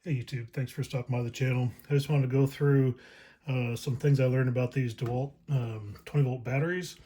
Hey YouTube, thanks for stopping by the channel. I just wanted to go through some things I learned about these Dewalt 20 volt batteries.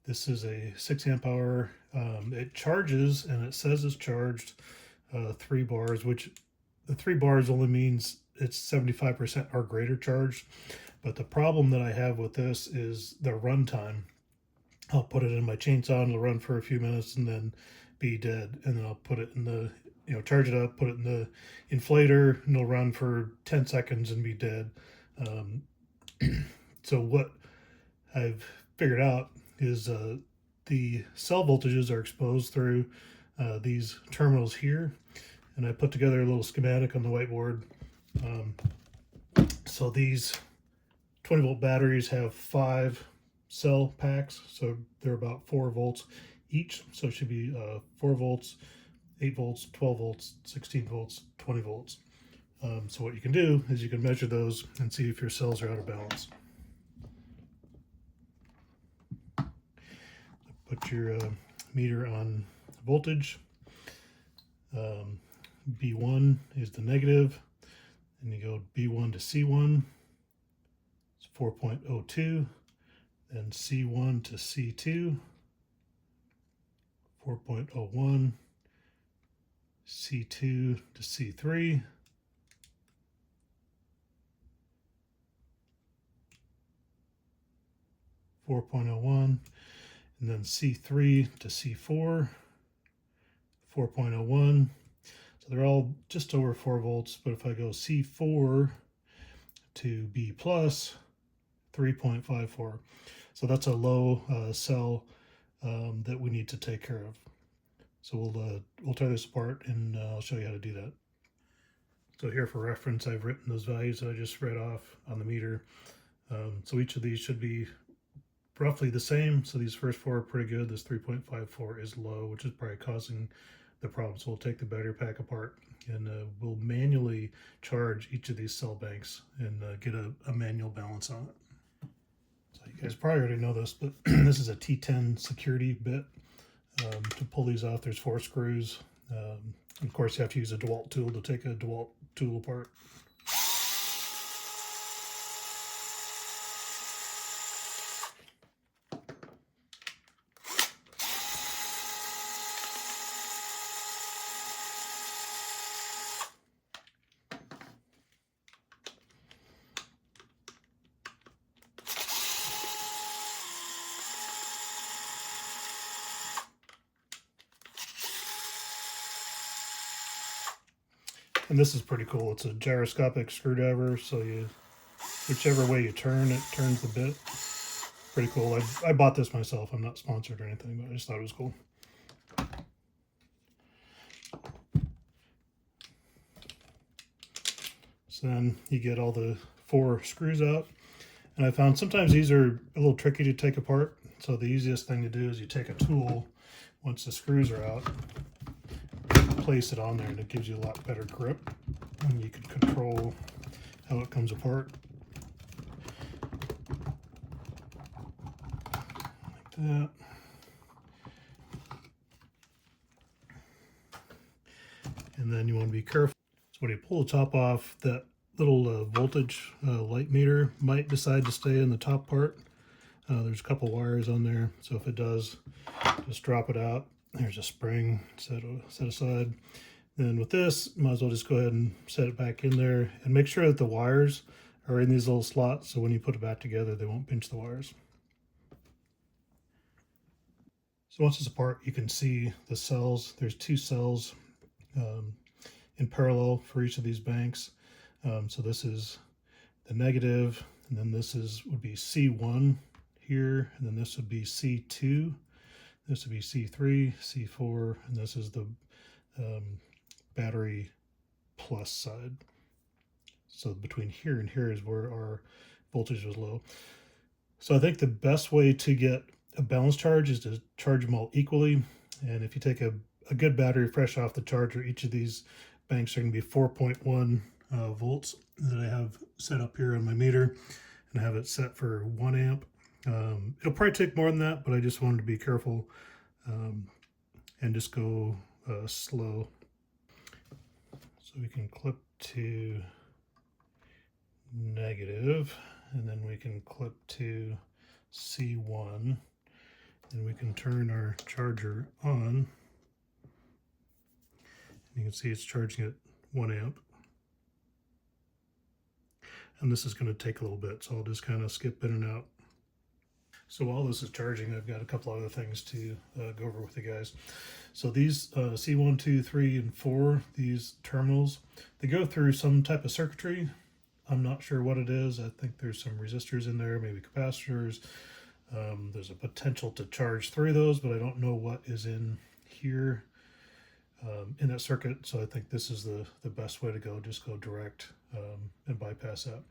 This is a 6 amp hour. It charges and it says it's charged 3 bars, which the 3 bars only means it's 75% or greater charged. But the problem that I have with this is the runtime. I'll put it in my chainsaw and it'll run for a few minutes and then be dead. And then I'll put it in the, charge it up, put it in the inflator, and it'll run for 10 seconds and be dead. Um, so what I've figured out is the cell voltages are exposed through these terminals here. And I put together a little schematic on the whiteboard. So these 20 volt batteries have 5 cell packs, so they're about 4 volts each. So it should be 4 volts, 8 volts, 12 volts, 16 volts, 20 volts. So what you can do is you can measure those and see if your cells are out of balance. Put your meter on voltage. B1 is the negative, and you go B1 to C1, it's 4.02, then C1 to C2, 4.01, C2 to C3, 4.01, and then C3 to C4, 4.01. So they're all just over 4 volts, but if I go C4 to B plus, 3.54. So that's a low cell that we need to take care of. So we'll tear this apart and I'll show you how to do that. So here for reference, I've written those values that I just read off on the meter. So each of these should be roughly the same. So these first 4 are pretty good. This 3.54 is low, which is probably causing the problem. So we'll take the battery pack apart and we'll manually charge each of these cell banks and get a manual balance on it. So you guys probably already know this, but this is a T10 security bit. To pull these off, there's 4 screws. Of course, you have to use a Dewalt tool to take a Dewalt tool apart. And this is pretty cool. It's a gyroscopic screwdriver, so whichever way you turn, it turns the bit. Pretty cool. I bought this myself. I'm not sponsored or anything, but I just thought it was cool. So then you get all the 4 screws out. And I found sometimes these are a little tricky to take apart. So the easiest thing to do is you take a tool, once the screws are out, place it on there, and it gives you a lot better grip, and you can control how it comes apart like that. And then you want to be careful. So when you pull the top off, that little voltage light meter might decide to stay in the top part. There's a couple wires on there, so if it does, just drop it out. There's a spring set aside. Then with this, might as well just go ahead and set it back in there and make sure that the wires are in these little slots, so when you put it back together, they won't pinch the wires. So once it's apart, you can see the cells. There's 2 cells in parallel for each of these banks. So this is the negative, and then this would be C1 here, and then this would be C2. This would be C3, C4, and this is the battery plus side. So between here and here is where our voltage was low. So I think the best way to get a balanced charge is to charge them all equally. And if you take a good battery fresh off the charger, each of these banks are going to be 4.1 volts that I have set up here on my meter, and I have it set for 1 amp. It'll probably take more than that, but I just wanted to be careful and just go slow. So we can clip to negative, and then we can clip to C1, and we can turn our charger on. You can see it's charging at 1 amp. And this is going to take a little bit, so I'll just kind of skip in and out. So while this is charging, I've got a couple other things to go over with you guys. So these C1, 2, 3, and 4, these terminals, they go through some type of circuitry. I'm not sure what it is. I think there's some resistors in there, maybe capacitors. There's a potential to charge through those, but I don't know what is in here in that circuit. So I think this is the best way to go. Just go direct and bypass that.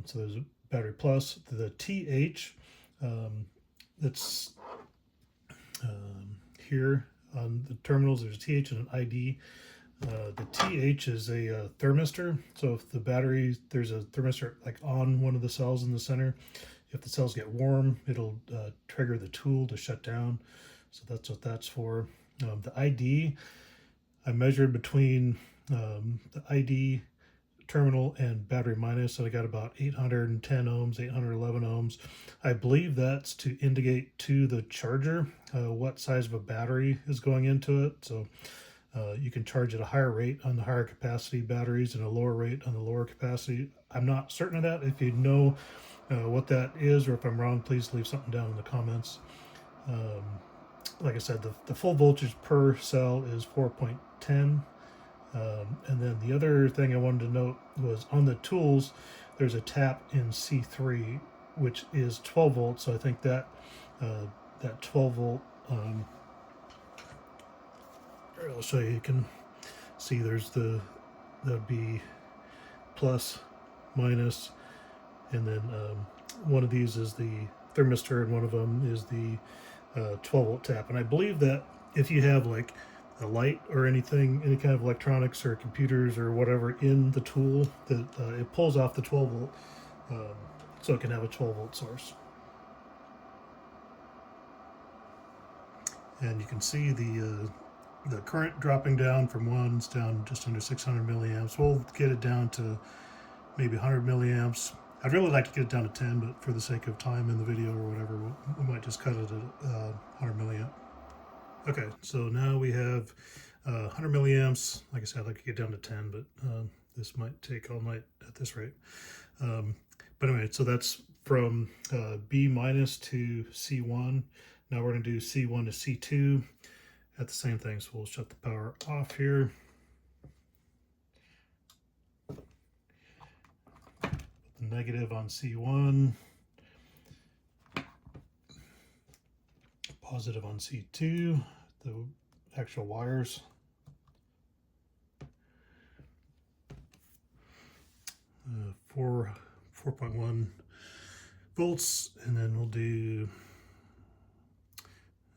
So there's a battery plus. The TH that's here on the terminals, there's a TH and an ID. The TH is a thermistor. So if the battery, there's a thermistor like on one of the cells in the center. If the cells get warm, it'll trigger the tool to shut down. So that's what that's for. The ID, I measured between the ID terminal and battery minus, so I got about 810 ohms, 811 ohms. I believe that's to indicate to the charger what size of a battery is going into it. So you can charge at a higher rate on the higher capacity batteries and a lower rate on the lower capacity. I'm not certain of that. If you know what that is, or if I'm wrong, please leave something down in the comments. Like I said, the full voltage per cell is 4.10. And then the other thing I wanted to note was on the tools, there's a tap in C3, which is 12 volts. So I think that that 12 volt, I'll show you. You can see there's that'd be plus, minus, and then one of these is the thermistor, and one of them is the 12 volt tap. And I believe that if you have like a light or anything, any kind of electronics or computers or whatever in the tool, that it pulls off the 12 volt, so it can have a 12 volt source. And you can see the current dropping down from 1, it's down just under 600 milliamps. We'll get it down to maybe 100 milliamps. I'd really like to get it down to 10, but for the sake of time in the video or whatever, we might just cut it at 100 milliamp. Okay, so now we have 100 milliamps. Like I said, I'd like to get down to 10, but this might take all night at this rate. But anyway, so that's from B minus to C1. Now we're going to do C1 to C2 at the same thing. So we'll shut the power off here. Put the negative on C1. Positive on C2, the actual wires. 4.1 volts, and then we'll do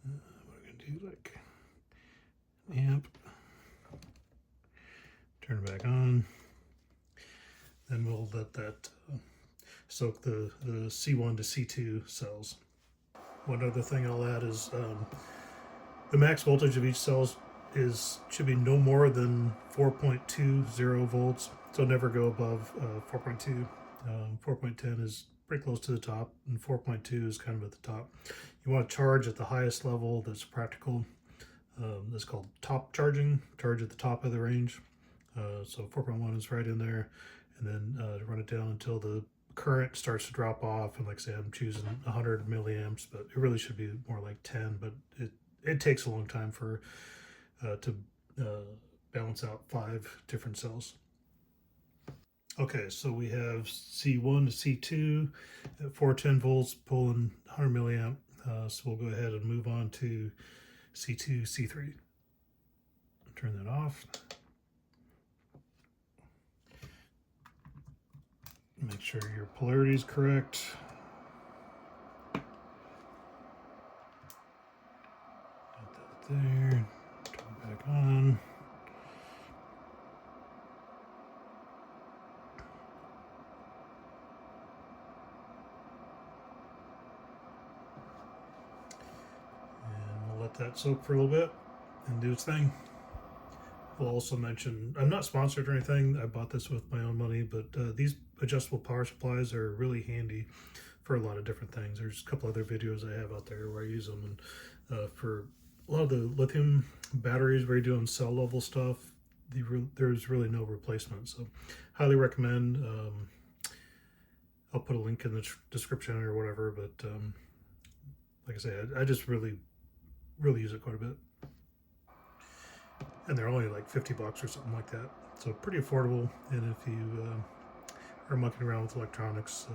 we're gonna do like an amp. Turn it back on. Then we'll let that soak the C1 to C2 cells. One other thing I'll add is the max voltage of each cell should be no more than 4.20 volts. So never go above 4.2. 4.10 is pretty close to the top, and 4.2 is kind of at the top. You want to charge at the highest level that's practical. That's called top charging, charge at the top of the range. So 4.1 is right in there, and then run it down until the current starts to drop off. And like I say, I'm choosing 100 milliamps, but it really should be more like 10, but it takes a long time for to balance out 5 different cells. Okay, so we have C1 to C2 at 410 volts, pulling 100 milliamp. So we'll go ahead and move on to C2, C3. Turn that off. Make sure your polarity is correct. Get that there. Turn it back on. And we'll let that soak for a little bit and do its thing. will also mention, I'm not sponsored or anything. I bought this with my own money, but these adjustable power supplies are really handy for a lot of different things. There's a couple other videos I have out there where I use them, and for a lot of the lithium batteries where you're doing cell level stuff, there's really no replacement. So highly recommend. I'll put a link in the description or whatever, but like I say, I just really use it quite a bit. And they're only like 50 bucks or something like that. So pretty affordable. And if you are mucking around with electronics,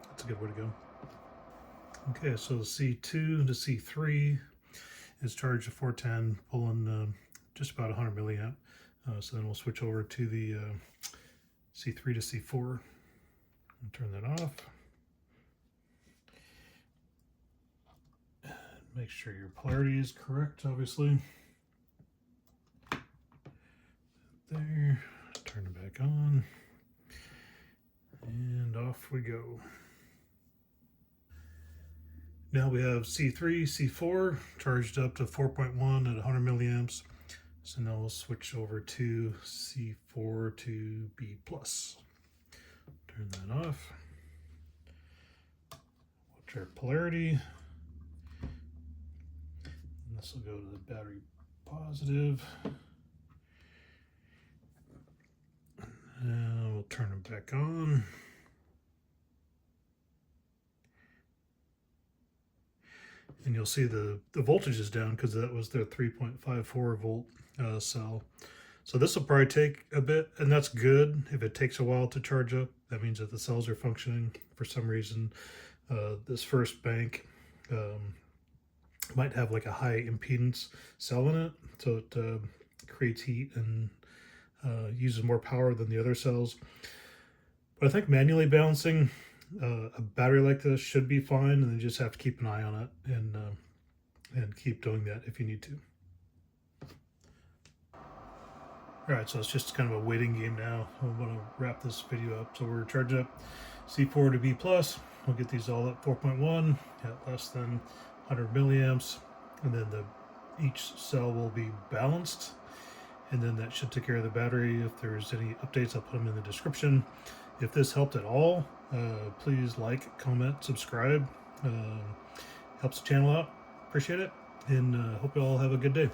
that's a good way to go. Okay, so C2 to C3 is charged at 410, pulling just about 100 milliamp. So then we'll switch over to the C3 to C4 and turn that off. And make sure your polarity is correct, obviously. There, turn it back on, and off we go. Now we have C3, C4 charged up to 4.1 at 100 milliamps. So now we'll switch over to C4 to B+. Turn that off. Watch our polarity. And this will go to the battery positive. And we'll turn it back on. And you'll see the voltage is down because that was their 3.54 volt cell. So this will probably take a bit, and that's good. If it takes a while to charge up, that means that the cells are functioning. For some reason, this first bank might have like a high impedance cell in it, so it creates heat and uses more power than the other cells. But I think manually balancing a battery like this should be fine, and then you just have to keep an eye on it and keep doing that if you need to. All right, so it's just kind of a waiting game now. I want to wrap this video up. So we're charging up C4 to B+. We'll get these all at 4.1 at less than 100 milliamps, and then each cell will be balanced, and then that should take care of the battery. If there's any updates, I'll put them in the description. If this helped at all, please like, comment, subscribe. Helps the channel out. Appreciate it, and hope you all have a good day.